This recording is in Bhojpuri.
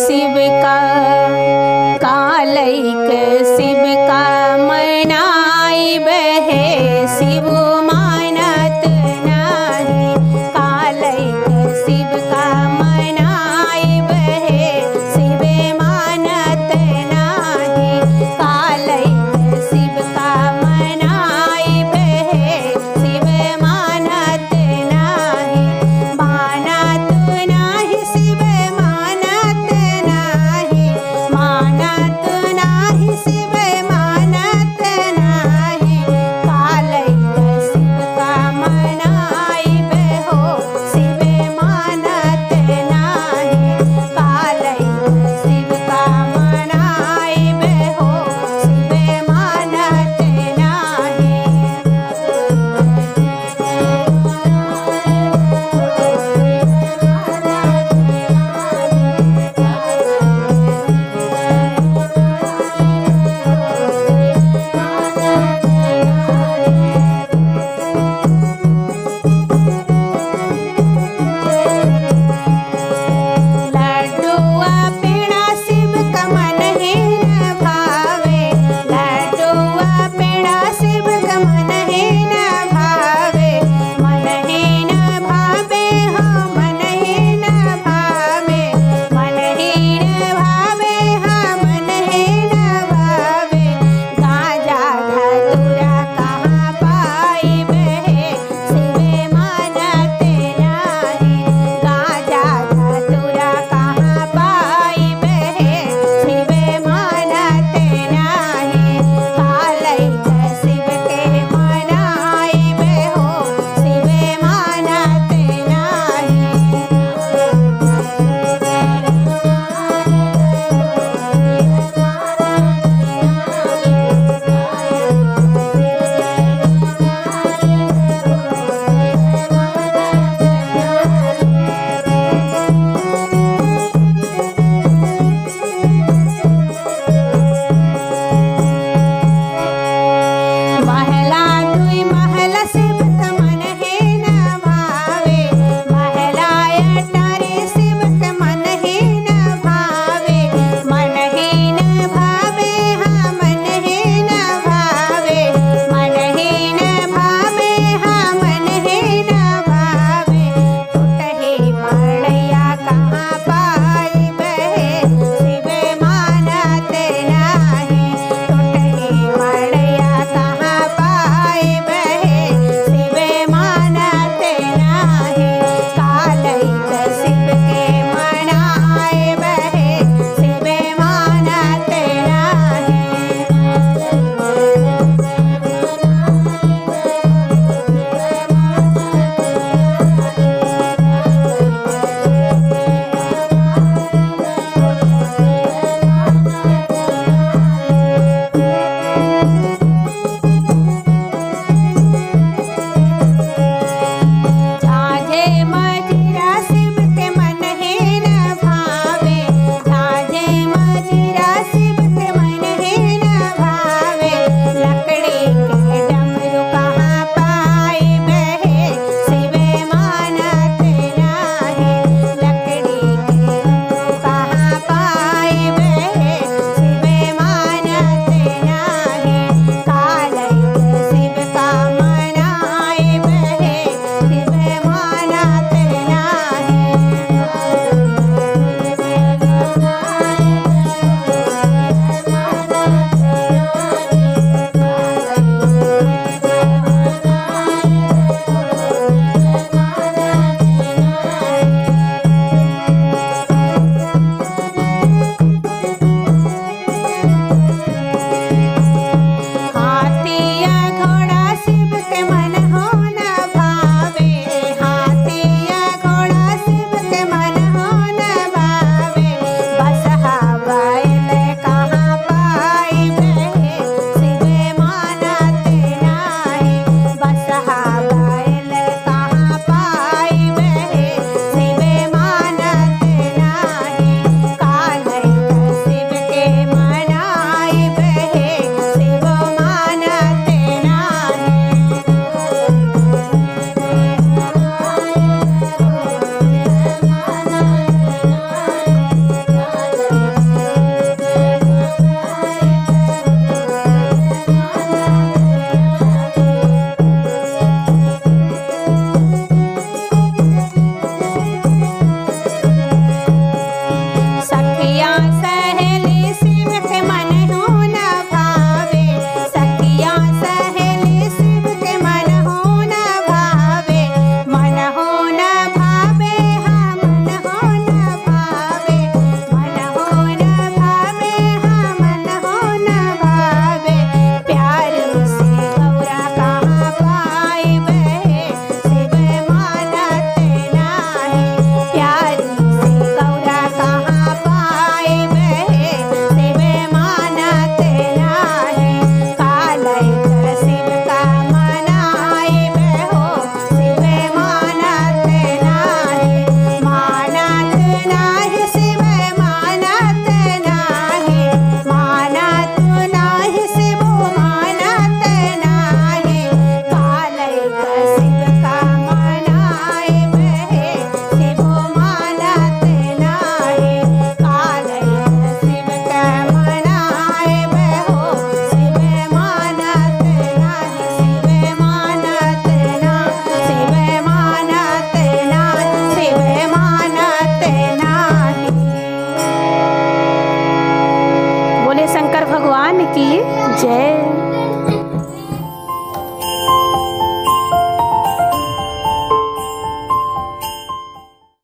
शिव का कालैक शिव का मनाई बहे शिव मानत नाही कालैक शिव का मनाई बहे शिव मानत नाही कालैक शिव का मनाई बहे शिव मानत नाही मानत नाही शिव मानत नाही मानत नाही शिव मानत नाही कालैक शिव का मनाई बहो शिव मानत नाही कालैक शिव का मनाई बहो शिव मानत नाही लड्डुआ पेड़ा शिव का मन ही न भावे लड्डुआ पेड़ा शिव का मन ही न भावे मन ही न भावे हाँ मन ही न भावे मन ही न भावे हाँ मन ही न भावे गाजा धतूरा कहाँ पाई बहे शिव मानत नाही गाजा धतूरा कहाँ पाई बहे शिव मानत नाही कालैक शिव के मनाई बहो शिव मानत नाही की जय।